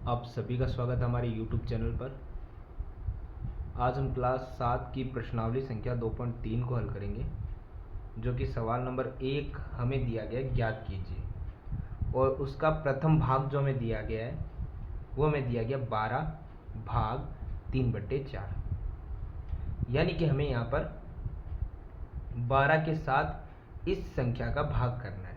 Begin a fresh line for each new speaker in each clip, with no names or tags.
आप सभी का स्वागत है हमारे YouTube चैनल पर। आज हम क्लास 7 की प्रश्नावली संख्या 2.3 को हल करेंगे, जो कि सवाल नंबर 1 हमें दिया गया है, ज्ञात कीजिए। और उसका प्रथम भाग जो हमें दिया गया है वो हमें दिया गया 12 भाग 3/4, यानी कि हमें यहाँ पर 12 के साथ इस संख्या का भाग करना है।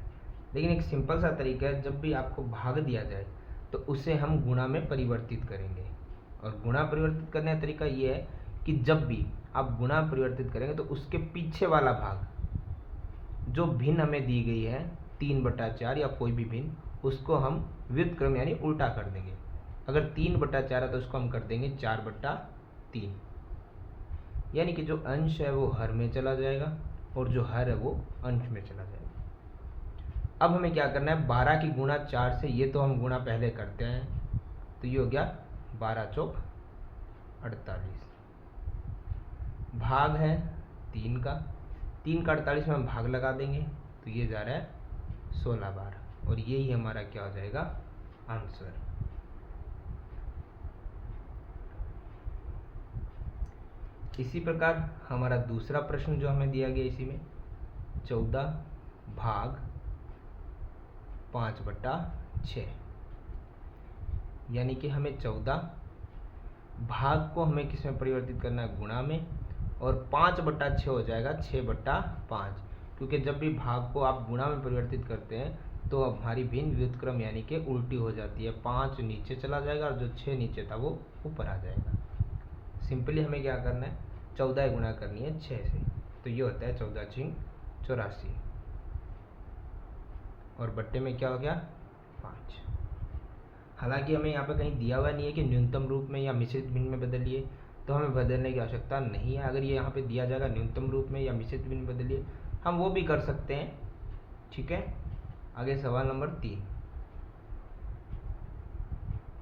लेकिन एक सिंपल सा तरीका है, जब भी आपको भाग दिया जाए तो उसे हम गुणा में परिवर्तित करेंगे। और गुणा परिवर्तित करने का तरीका ये है कि जब भी आप गुणा परिवर्तित करेंगे तो उसके पीछे वाला भाग जो भिन्न हमें दी गई है 3/4 या कोई भी भिन्न, उसको हम व्युत्क्रम यानी उल्टा कर देंगे। अगर 3/4 है तो उसको हम कर देंगे 4/3, यानी कि जो अंश है वो हर में चला जाएगा और जो हर है वो अंश में चला जाएगा। अब हमें क्या करना है, 12 की गुणा 4 से, ये तो हम गुणा पहले करते हैं, तो ये हो गया 12 चौक 48। भाग है 3 का 48 में हम भाग लगा देंगे तो ये जा रहा है 16 बार, और यही हमारा क्या हो जाएगा, आंसर। इसी प्रकार हमारा दूसरा प्रश्न जो हमें दिया गया, इसी में 14 भाग 5/6, यानी कि हमें 14 भाग को हमें किस में परिवर्तित करना है, गुणा में, और 5/6 हो जाएगा 6/5, क्योंकि जब भी भाग को आप गुणा में परिवर्तित करते हैं तो हमारी भिन्न व्युत्क्रम यानी कि उल्टी हो जाती है। 5 नीचे चला जाएगा और जो 6 नीचे था वो ऊपर आ जाएगा। सिंपली हमें क्या करना है, 14 गुणा करनी है 6 से, तो ये होता है 14×6 = 84, और बट्टे में क्या हो गया 5। हालांकि हमें यहाँ पे कहीं दिया हुआ नहीं है कि न्यूनतम रूप में या मिश्रित भिन्न में बदलिए, तो हमें बदलने की आवश्यकता नहीं है। अगर ये यहाँ पे दिया जाएगा न्यूनतम रूप में या मिश्रित भिन्न में बदलिए, हम वो भी कर सकते हैं, ठीक है। आगे सवाल नंबर 3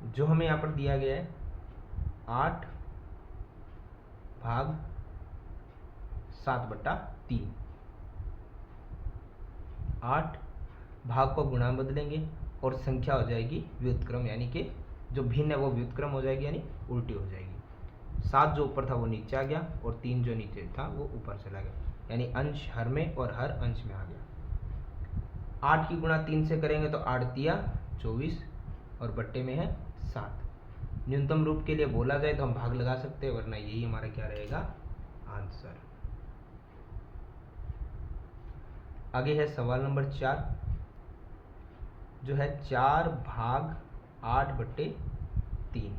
जो हमें यहाँ पर दिया गया है, 8 भाग 7/3। 8 भाग को गुणा में बदलेंगे और संख्या हो जाएगी व्युत्क्रम, यानी कि जो भिन्न है वो व्युत्क्रम हो जाएगी, यानी उल्टी हो जाएगी। 7 जो ऊपर था वो नीचे आ गया और 3 जो नीचे था वो ऊपर चला गया, यानी अंश हर में और हर अंश में आ गया। 8 की गुणा 3 से करेंगे तो 8 × 3 = 24, और बट्टे में है 7। न्यूनतम रूप के लिए बोला जाए तो हम भाग लगा सकते हैं, वरना यही हमारा क्या रहेगा, आंसर। आगे है सवाल नंबर 4 जो है 4 भाग 8/3,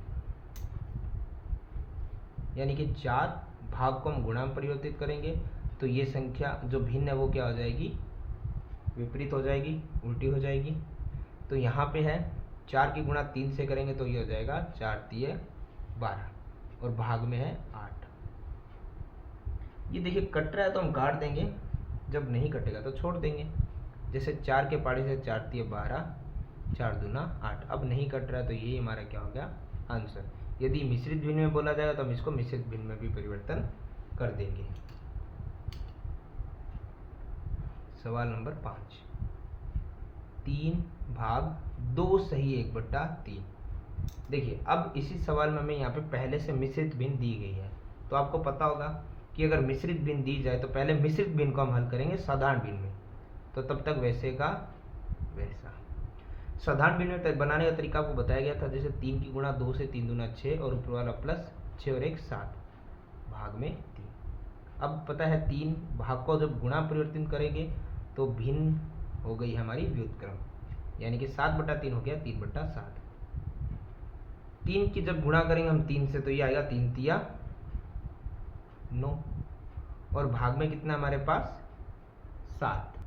यानी कि 4 भाग को हम गुणा में परिवर्तित करेंगे तो ये संख्या जो भिन्न है वो क्या हो जाएगी, विपरीत हो जाएगी, उल्टी हो जाएगी। तो यहाँ पे है 4 की गुणा 3 से करेंगे तो ये हो जाएगा 4 × 3 = 12, और भाग में है 8। ये देखिए कट रहा है तो हम काट देंगे, जब नहीं कटेगा तो छोड़ देंगे। जैसे 4 के पाड़े से 4 × 3 = 12, 4 × 2 = 8। अब नहीं कट रहा है तो यही हमारा क्या हो गया, आंसर। यदि मिश्रित भिन्न में बोला जाएगा तो हम इसको मिश्रित भिन्न में भी परिवर्तन कर देंगे। सवाल नंबर 5 3 भाग 2 सही 1/3। देखिए अब इसी सवाल में हमें यहाँ पे पहले से मिश्रित भिन्न दी गई है, तो आपको पता होगा कि अगर मिश्रित भिन्न दी जाए तो पहले मिश्रित भिन्न को हम हल करेंगे साधारण भिन्न में, तो तब तक वैसे का वैसा। साधारण भिन्न में बनाने का तरीका आपको बताया गया था, जैसे 3 की गुणा 2 से 3 दूना 6, और ऊपर वाला प्लस 6 और 1 7, भाग में 3। अब पता है 3 भाग को जब गुणा परिवर्तित करेंगे तो भिन्न हो गई हमारी व्युत्क्रम, यानी कि 7/3 हो गया 3/7। 3 की जब गुणा करेंगे हम 3 से तो ये आएगा 3 × 3 = 9, और भाग में कितना हमारे पास 7।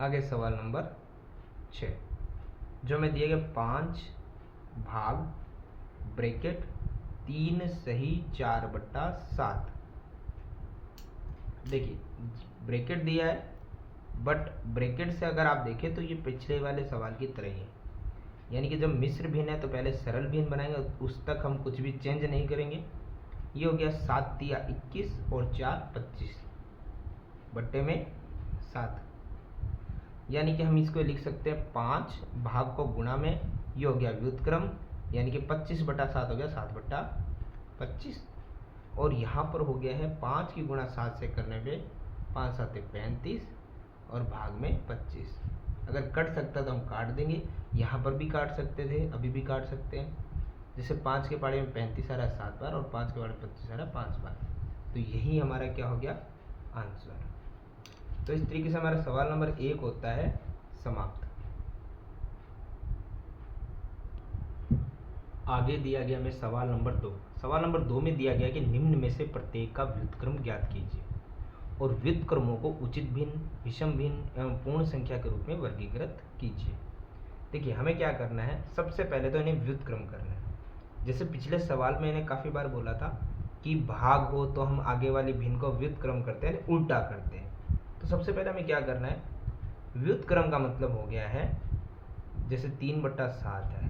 आगे सवाल नंबर 6 जो हमें दिया गया 5 भाग 3 सही 4/7। देखिए ब्रैकेट दिया है, बट ब्रैकेट से अगर आप देखें तो ये पिछले वाले सवाल की तरह ही है, यानी कि जब मिश्र भिन्न है तो पहले सरल भिन्न बनाएंगे, उस तक हम कुछ भी चेंज नहीं करेंगे। ये हो गया 7 × 3 = 21 और 4 = 25, बट्टे में 7। यानी कि हम इसको लिख सकते हैं 5 भाग को गुणा में, ये हो गया व्युत्क्रम, यानी कि 25/7 हो गया 7/25, और यहाँ पर हो गया है 5 की गुणा 7 से करने पे 5 7 35 और भाग में 25। अगर कट सकता तो हम काट देंगे, यहाँ पर भी काट सकते थे, अभी भी काट सकते हैं। जैसे 5 के पाड़े में 35 आ रहा है 7 बार और 5 के पाड़े में 25 आ रहा है 5 बार, तो यही हमारा क्या हो गया आंसर। तो इस तरीके से हमारा सवाल नंबर 1 होता है समाप्त। आगे दिया गया हमें सवाल नंबर 2। सवाल नंबर 2 में दिया गया कि निम्न में से प्रत्येक का व्युत्क्रम ज्ञात कीजिए और व्युत्क्रमों को उचित भिन्न, विषम भिन्न एवं पूर्ण संख्या के रूप में वर्गीकृत कीजिए। देखिए हमें क्या करना है, सबसे पहले तो इन्हें व्युत्क्रम करना है। जैसे पिछले सवाल में इन्हें काफ़ी बार बोला था कि भाग हो तो हम आगे वाली भिन्न को व्युत्क्रम करते हैं, उल्टा करते हैं। तो सबसे पहले हमें क्या करना है, व्युत्क्रम का मतलब हो गया है जैसे 3/7 है,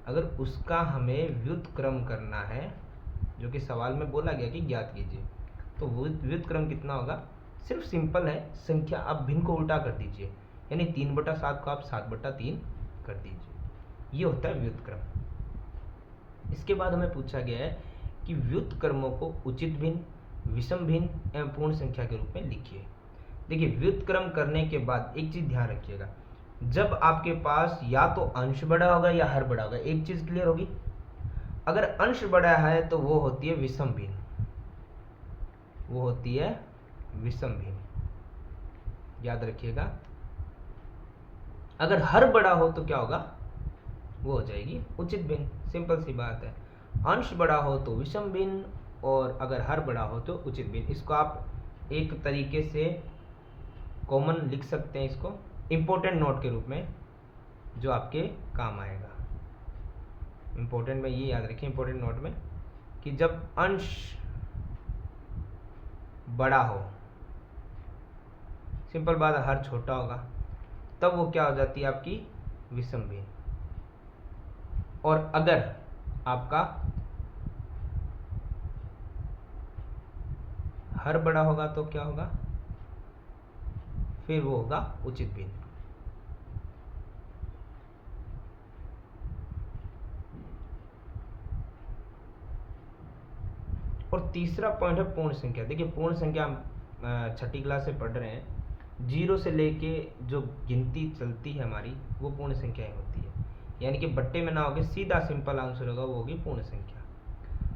अगर उसका हमें व्युत्क्रम करना है, जो कि सवाल में बोला गया कि ज्ञात कीजिए, तो व्युत्क्रम कितना होगा, सिर्फ सिंपल है संख्या, आप भिन्न को उल्टा कर दीजिए, यानी 3/7 को आप 7/3 कर दीजिए, ये होता है व्युत्क्रम। इसके बाद हमें पूछा गया है कि व्युत्क्रमों को उचित भिन्न, विषम भिन्न एवं पूर्ण संख्या के रूप में लिखिए। देखिए व्युत्क्रम करने के बाद एक चीज ध्यान रखिएगा, जब आपके पास या तो अंश बड़ा होगा या हर बड़ा होगा, एक चीज क्लियर होगी, अगर अंश बड़ा है तो वो होती है विषम भिन्न, वो होती है विषम भिन्न, याद रखिएगा। अगर हर बड़ा हो तो क्या होगा, वो हो जाएगी उचित भिन्न, सिंपल सी बात है। अंश बड़ा हो तो विषम भिन्न और अगर हर बड़ा हो तो उचित भिन्न। इसको आप एक तरीके से कॉमन लिख सकते हैं, इसको इम्पोर्टेंट नोट के रूप में, जो आपके काम आएगा। इम्पोर्टेंट में ये याद रखें, इम्पोर्टेंट नोट में, कि जब अंश बड़ा हो, सिंपल बात है, हर छोटा होगा, तब वो क्या हो जाती है आपकी विषम भिन्न। और अगर आपका हर बड़ा होगा तो क्या होगा, फिर वो होगा उचित भिन्न। और तीसरा पॉइंट है पूर्ण संख्या। देखिए पूर्ण संख्या हम छठी क्लास से पढ़ रहे हैं, 0 से लेके जो गिनती चलती है हमारी, वो पूर्ण संख्याएं होती है, यानी कि बट्टे में ना होगे, सीधा सिंपल आंसर होगा, वो होगी पूर्ण संख्या।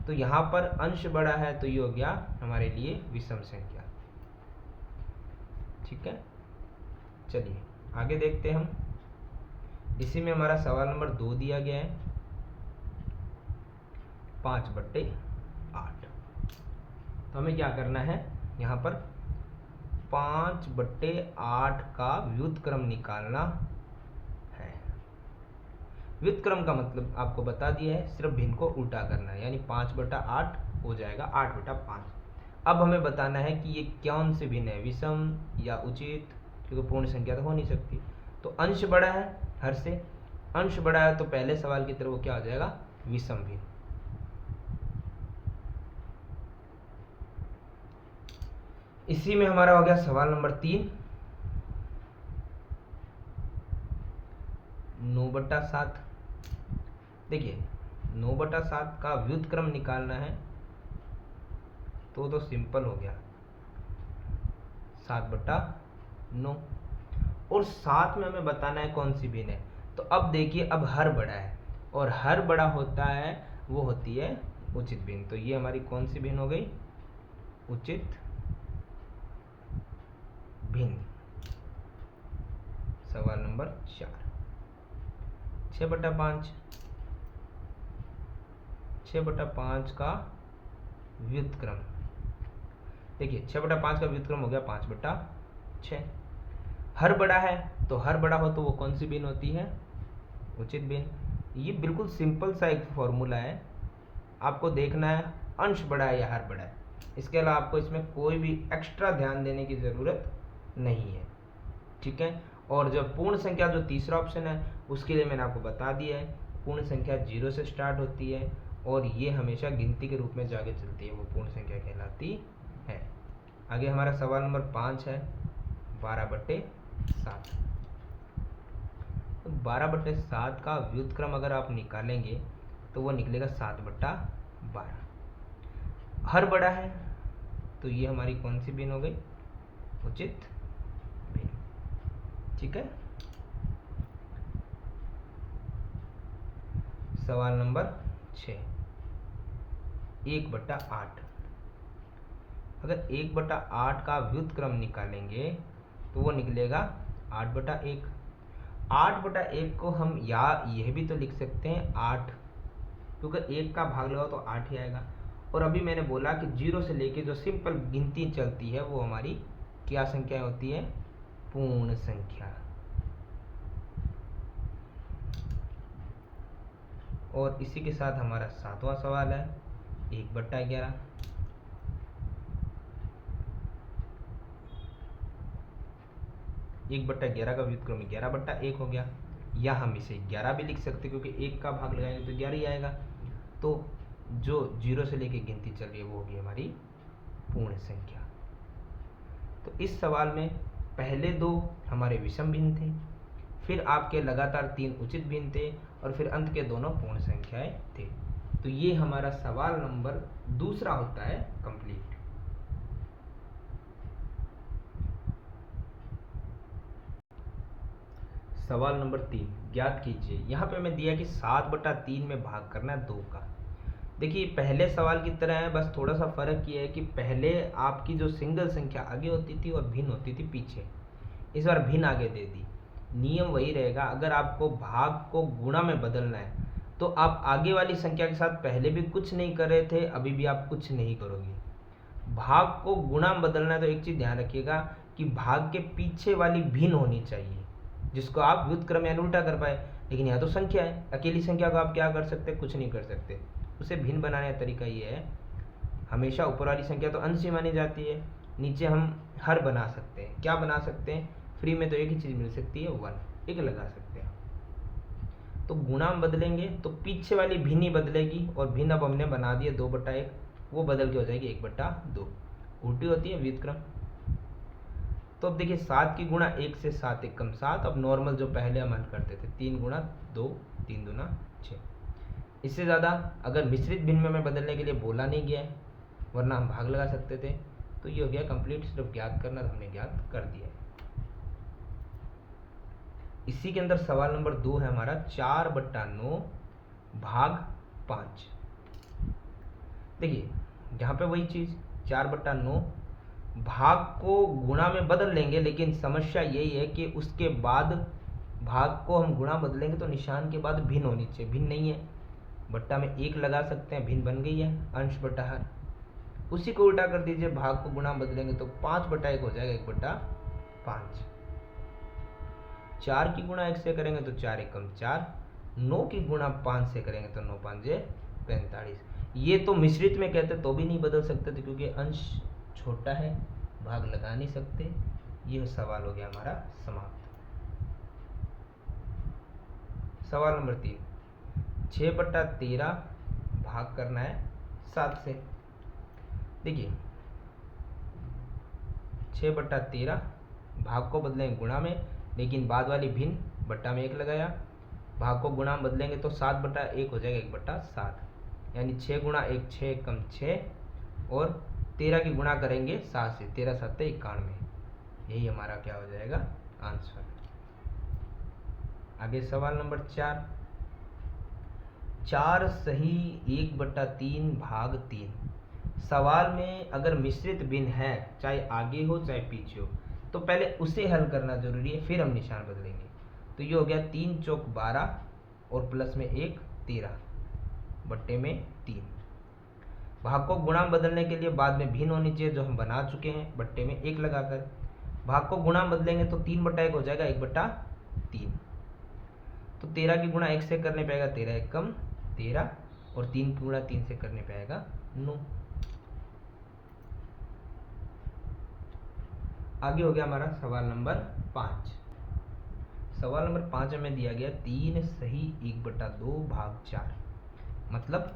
तो यहाँ पर अंश बड़ा है तो ये हो गया हमारे लिए विषम संख्या। ठीक है, चलिए आगे देखते हैं हम। इसी में हमारा सवाल नंबर 2 दिया गया है 5/8। तो हमें क्या करना है, यहाँ पर 5/8 का व्युत्क्रम निकालना है। व्युत्क्रम का मतलब आपको बता दिया है, सिर्फ भिन्न को उल्टा करना है, यानी 5/8 हो जाएगा 8/5। अब हमें बताना है कि ये कौन से भिन्न है, विषम या उचित, क्योंकि पूर्ण संख्या तो हो नहीं सकती। तो अंश बड़ा है हर से, अंश बड़ा है तो पहले सवाल की तरह वो क्या हो जाएगा, विषम भिन्न। इसी में हमारा हो गया सवाल नंबर 3, 9/7। देखिए 9/7 का व्युत्क्रम निकालना है तो सिंपल हो गया 7/9, और साथ में हमें बताना है कौन सी भिन्न है। तो अब देखिए, अब हर बड़ा है और हर बड़ा होता है वो होती है उचित भिन्न। तो ये हमारी कौन सी भिन्न हो गई, उचित भिन्न। सवाल नंबर 4, 6/5। 6/5 का व्युत्क्रम, देखिए 6/5 का व्युत्क्रम हो गया 5/6। हर बड़ा है तो हर बड़ा हो तो वो कौन सी भिन्न होती है, उचित भिन्न। ये बिल्कुल सिंपल सा एक फॉर्मूला है, आपको देखना है अंश बड़ा है या हर बड़ा है, इसके अलावा आपको इसमें कोई भी एक्स्ट्रा ध्यान देने की ज़रूरत नहीं है। ठीक है, और जब पूर्ण संख्या जो तीसरा ऑप्शन है उसके लिए मैंने आपको बता दिया है, पूर्ण संख्या 0 से स्टार्ट होती है और ये हमेशा गिनती के रूप में जाके चलती है, वो पूर्ण संख्या कहलाती है। आगे हमारा सवाल नंबर 5 है 12/8। 7। तो 12/7 का व्युत्क्रम अगर आप निकालेंगे तो वो निकलेगा 7/12। हर बड़ा है तो ये हमारी कौन सी भिन्न हो गई, उचित भिन्न। ठीक है। सवाल नंबर 6, 1/8। अगर 1/8 का व्युत्क्रम निकालेंगे तो वो निकलेगा 8/1। 8/1 को हम या यह भी तो लिख सकते हैं 8, क्योंकि 1 का भाग लगाओ तो 8 ही आएगा। और अभी मैंने बोला कि 0 से लेके जो सिंपल गिनती चलती है वो हमारी क्या संख्या होती है, पूर्ण संख्या। और इसी के साथ हमारा 7वां सवाल है 1/11। 1/11 का व्युत्क्रम 11/1 हो गया, या हम इसे 11 भी लिख सकते क्योंकि 1 का भाग लगाएंगे तो 11 ही आएगा। तो जो 0 से लेके गिनती चल रही है वो होगी हमारी पूर्ण संख्या। तो इस सवाल में पहले 2 हमारे विषम भिन्न थे, फिर आपके लगातार 3 उचित भिन्न थे, और फिर अंत के दोनों पूर्ण संख्याएं थे। तो ये हमारा सवाल नंबर 2 होता है कंप्लीट। सवाल नंबर 3, ज्ञात कीजिए। यहाँ पे मैं दिया कि 7/3 में भाग करना है 2 का। देखिए पहले सवाल की तरह है, बस थोड़ा सा फर्क ये है कि पहले आपकी जो सिंगल संख्या आगे होती थी और भिन्न होती थी पीछे, इस बार भिन्न आगे दे दी। नियम वही रहेगा, अगर आपको भाग को गुणा में बदलना है तो आप आगे वाली संख्या के साथ पहले भी कुछ नहीं कर रहे थे, अभी भी आप कुछ नहीं करोगे। भाग को गुणा में बदलना है तो एक चीज ध्यान रखिएगा कि भाग के पीछे वाली भिन्न होनी चाहिए, जिसको आप व्युत्क्रम यानी उल्टा कर पाए। लेकिन यहाँ तो संख्या है, अकेली संख्या को आप क्या कर सकते, कुछ नहीं कर सकते। उसे भिन्न बनाने का तरीका ये है, हमेशा ऊपर वाली संख्या तो अंश ही मानी जाती है, नीचे हम हर बना सकते हैं। क्या बना सकते हैं, फ्री में तो एक ही चीज मिल सकती है 1, एक लगा सकते हैं। तो गुणा में बदलेंगे तो पीछे वाली भिन्न ही बदलेगी, और भिन्न अब हमने बना दिया 2/1, वो बदल के हो जाएगी 1/2। उल्टी होती है व्युत्क्रम। तो अब देखिए 7 की गुणा 1 से 7 1 कम 7। अब नॉर्मल जो पहले हम हल करते थे 3 गुणा 2 3 दूना 6। इससे ज़्यादा अगर मिश्रित भिन्न में बदलने के लिए बोला नहीं गया है, वरना हम भाग लगा सकते थे। तो ये हो गया कंप्लीट, सिर्फ ज्ञात करना तो हमने ज्ञात कर दिया है। इसी के अंदर सवाल नंबर 2 है हमारा 4/9 भाग 5। देखिए यहाँ पे वही चीज 4/9 भाग को गुणा में बदल लेंगे, लेकिन समस्या यही है कि उसके बाद भाग को हम गुणा बदलेंगे तो निशान के बाद भिन्न होनी चाहिए। भिन्न नहीं है, बट्टा में 1 लगा सकते हैं, भिन्न बन गई है, अंश बटा हर। उसी को उल्टा कर दीजिए, भाग को गुणा बदलेंगे तो 5/1 हो जाएगा 1/5। 4 की गुणा 1 से करेंगे तो 4 1 कम 4। 9 की गुणा 5 से करेंगे तो 9 5 45। ये तो मिश्रित में कहते तो भी नहीं बदल सकते थे, क्योंकि अंश छोटा है, भाग लगा नहीं सकते। यह सवाल हो गया हमारा समाप्त। सवाल नंबर 3, 6/13 भाग करना है 7 से। देखिए 6/13 भाग को बदलेंगे गुणा में, लेकिन बाद वाली भिन्न बट्टा में 1 लगाया। भाग को गुणा में बदलेंगे तो 7/1 हो जाएगा 1/7, यानी 6 गुणा 1 6 1 कम 6, और 13 की गुणा करेंगे 7 से, 13 7 91। यही हमारा क्या हो जाएगा, आंसर। आगे सवाल नंबर 4, 4 सही 1/3 भाग 3। सवाल में अगर मिश्रित भिन्न है, चाहे आगे हो चाहे पीछे हो, तो पहले उसे हल करना जरूरी है, फिर हम निशान बदलेंगे। तो ये हो गया 3 चौक 12 और प्लस में 1 13 बट्टे में 3। भाग को गुणा में बदलने के लिए बाद में भिन्न होनी चाहिए, जो हम बना चुके हैं, बट्टे में 1 लगाकर। भाग को गुणा में बदलेंगे तो 3/1 हो जाएगा 1/3। तो 13 की गुणा 1 से करने पाएगा 13 1 कम 13, और 3 की गुणा 3 से करने पाएगा 9। आगे हो गया हमारा सवाल नंबर 5। सवाल नंबर 5 में दिया गया 3 सही 1/2 भाग 4। मतलब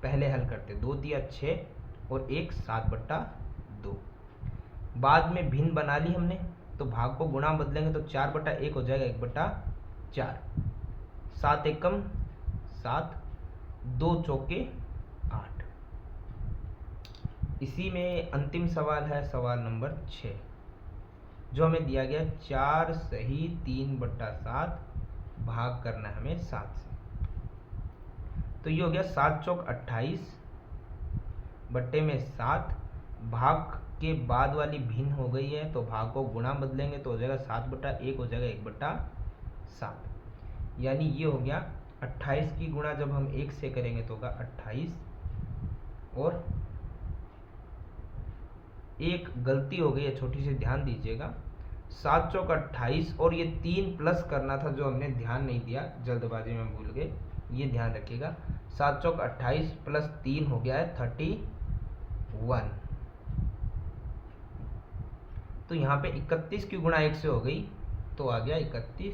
पहले हल करते, 2 दिया 6 और 1 7/2। बाद में भिन्न बना ली हमने, तो भाग को गुणा बदलेंगे तो 4/1 हो जाएगा 1/4। 7 एकम 7, 2 चौके 8। इसी में अंतिम सवाल है सवाल नंबर 6, जो हमें दिया गया 4 सही 3/7 भाग करना है हमें 7 से। तो ये हो गया 7 चौक 28 बट्टे में 7, भाग के बाद वाली भिन्न हो गई है तो भाग को गुणा बदलेंगे तो हो जाएगा 7/1 हो जाएगा 1/7। यानी ये हो गया 28 की गुणा जब हम 1 से करेंगे तो होगा 28, और एक गलती हो गई है छोटी सी, ध्यान दीजिएगा। 7 चौक 28 और ये 3 प्लस करना था जो हमने ध्यान नहीं दिया, जल्दबाजी में भूल गए, ये ध्यान रखिएगा। 7 चौक 28 प्लस 3 हो गया है 31। तो यहाँ पे 31 की गुणा 1 से हो गई तो आ गया 31,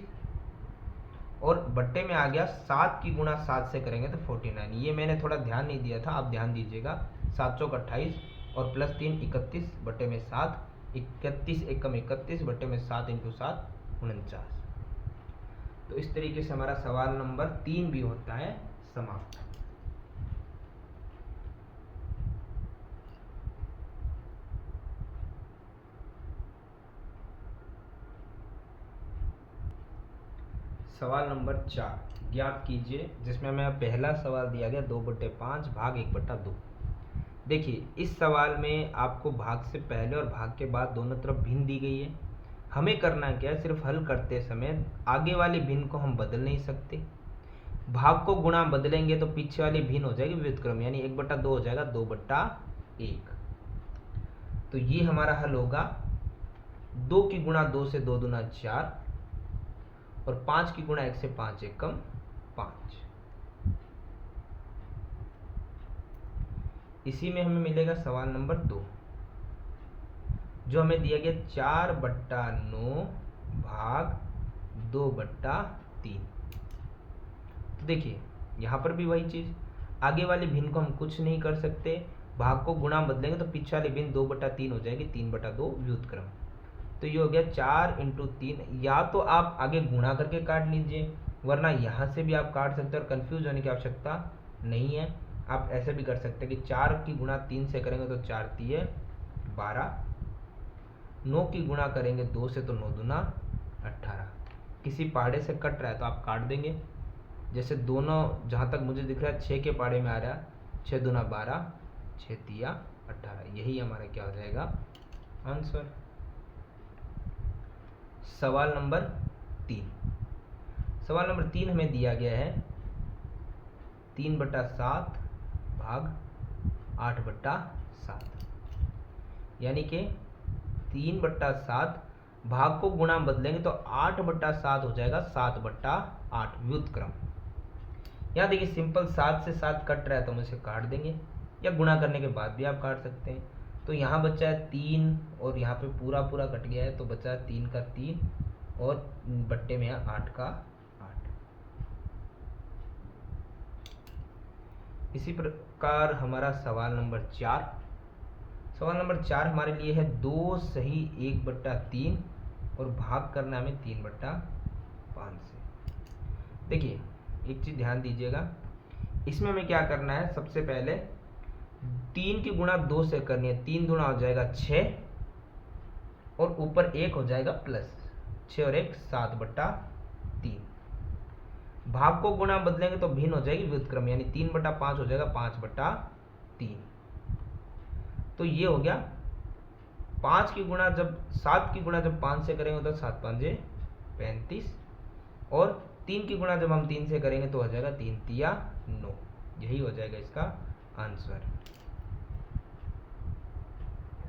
और बट्टे में आ गया 7 की गुणा 7 से करेंगे तो 49। ये मैंने थोड़ा ध्यान नहीं दिया था, आप ध्यान दीजिएगा। 7 चौक 28 और प्लस 3 31 बट्टे में 7, 31 एकम 31 बट्टे में 7 इंटू 7 49। तो इस तरीके से हमारा सवाल नंबर 3 भी होता है समाप्त। सवाल नंबर 4 ज्ञात कीजिए, जिसमें हमें पहला सवाल दिया गया 2/5 भाग 1/2। देखिए इस सवाल में आपको भाग से पहले और भाग के बाद दोनों तरफ भिन्न दी गई है। हमें करना क्या है, सिर्फ हल करते समय आगे वाली भिन्न को हम बदल नहीं सकते। भाग को गुणा बदलेंगे तो पीछे वाली भिन्न हो जाएगी व्युत्क्रम, यानी 1/2 हो जाएगा 2/1। तो ये हमारा हल होगा। 2 की गुणा 2 से 2 दूना 4, और 5 की गुणा 1 से 5 एकम 5। इसी में हमें मिलेगा सवाल नंबर 2, जो हमें दिया गया 4/9 भाग 2/3। तो देखिए यहाँ पर भी वही चीज, आगे वाली भिन्न को हम कुछ नहीं कर सकते, भाग को गुणा बदलेंगे तो पीछे वाली भिन्न 2/3 हो जाएगी, 3/2 व्युत्क्रम। तो ये हो गया 4 इंटू 3। या तो आप आगे गुणा करके काट लीजिए, वरना यहाँ से भी आप काट सकते हैं, और कंफ्यूज होने की आवश्यकता नहीं है। आप ऐसे भी कर सकते हैं कि 4 की गुणा 3 से करेंगे तो 4 तिये 12, 9 की गुणा करेंगे 2 से तो 9 दूना 18। किसी पहाड़े से कट रहा है तो आप काट देंगे, जैसे दोनों जहाँ तक मुझे दिख रहा है 6 के पहाड़े में आ रहा है, 6 दूना 12, 6 तिया 18। यही हमारा क्या हो जाएगा आंसर। सवाल नंबर 3, सवाल नंबर 3 हमें दिया गया है 3/7 भाग 8/7, यानी कि 3/7 भाग को गुणा बदलेंगे तो 8/7 हो जाएगा 7/8 व्युत्क्रम। यहाँ देखिए सिंपल 7 से 7 कट रहा है तो हम इसे काट देंगे, या गुणा करने के बाद भी आप काट सकते हैं। तो यहाँ बचा है 3 और यहाँ पे पूरा पूरा कट गया है, तो बचा है 3 का 3 और बट्टे में 8 का 8। इसी प्रकार हमारा सवाल नंबर 4, सवाल नंबर 4 हमारे लिए है 2 सही 1/3 और भाग करना हमें 3/5 से। देखिए एक चीज ध्यान दीजिएगा, इसमें हमें क्या करना है, सबसे पहले 3 की गुणा 2 से करनी है, 3 दूना हो जाएगा 6 और ऊपर 1 हो जाएगा प्लस 6 और 1 7/3। भाग को गुणा बदलेंगे तो भिन्न हो जाएगी व्युत्क्रम, यानी 3/5 हो जाएगा 5/3। तो ये हो गया 5 की गुणा जब 7 की गुणा जब 5 से करेंगे तो 7 5 35, और 3 की गुणा जब हम 3 से करेंगे तो हो जाएगा 3 तिया 9। यही हो जाएगा इसका आंसर।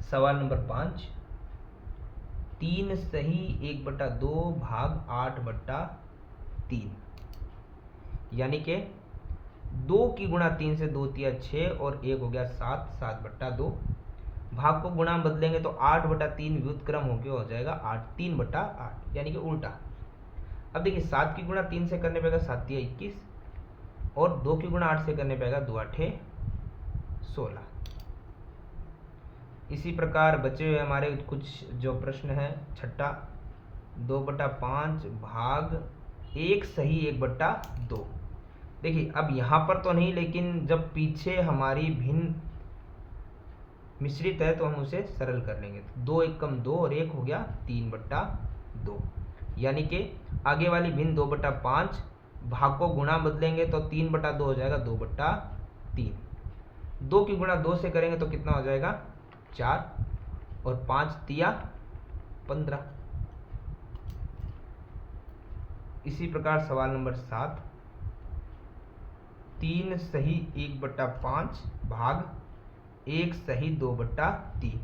सवाल नंबर 5, 3 सही 1/2 भाग 8/3, यानी कि 2 की गुणा 3 से 2 तिया 6 और 1 हो गया 7, 7/2। भाग को गुणा बदलेंगे तो 8/3 व्युत्क्रम हो जाएगा 8 3/8, यानी कि उल्टा। अब देखिए 7 की गुणा 3 से करने पेगा 7 तिया 21, और 2 की गुणा 8 से करने पेगा 2 8 16। इसी प्रकार बचे हुए हमारे कुछ जो प्रश्न है, छठा 2/5 भाग 1 सही 1/2। देखिए अब यहाँ पर तो नहीं, लेकिन जब पीछे हमारी भिन्न मिश्रित है तो हम उसे सरल कर लेंगे। 2 एकम 2 और 1 हो गया 3/2, यानी कि आगे वाली भिन्न 2/5, भाग को गुणा बदलेंगे तो 3/2 हो जाएगा 2/3। 2 की गुणा 2 से करेंगे तो कितना हो जाएगा 4, और 5 तिया 15। इसी प्रकार सवाल नंबर 7, 3 सही 1/5 भाग 1 सही 2/3,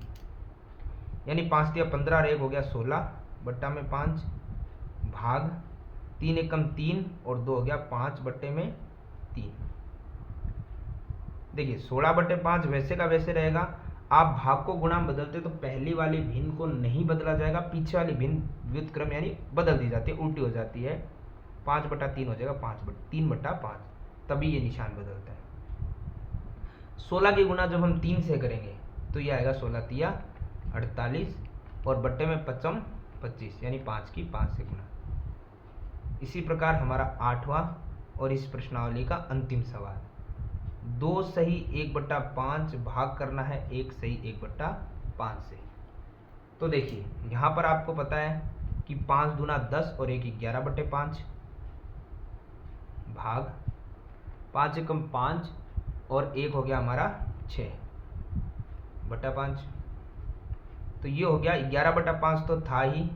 यानी 5 तिया 15 और 1 हो गया 16 बट्टा में 5 भाग 3 एकम 3 और 2 हो गया 5/3। देखिए 16/5 वैसे का वैसे रहेगा। आप भाग को गुणा में बदलते तो पहली वाली भिन्न को नहीं बदला जाएगा, पीछे वाली भिन्न व्युत्क्रम यानी बदल दी जाती है, उल्टी हो जाती है। 5/3 हो जाएगा 3/5, तभी ये निशान बदलता है। 16 की गुणा जब हम 3 से करेंगे तो ये आएगा 16 तिया 48 और बट्टे में 5 25, यानी 5 की 5 से गुणा। इसी प्रकार हमारा 8वां और इस प्रश्नावली का अंतिम सवाल, 2 सही 1/5 भाग करना है 1 सही 1/5 से। तो देखिए यहाँ पर आपको पता है कि 5 दूना 10 और 1 11/5 भाग 5 एकम 5 और 1 हो गया हमारा 6/5। तो ये हो गया 11/5 तो था ही,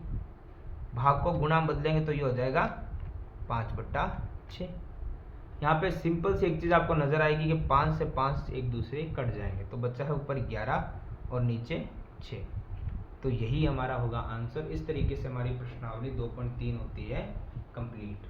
भाग को गुणा में बदलेंगे तो ये हो जाएगा 5/6। यहाँ पे सिंपल से एक चीज़ आपको नजर आएगी कि 5 से 5 एक दूसरे कट जाएंगे, तो बचा है ऊपर 11 और नीचे 6। तो यही हमारा होगा आंसर। इस तरीके से हमारी प्रश्नावली 2.3 होती है कंप्लीट।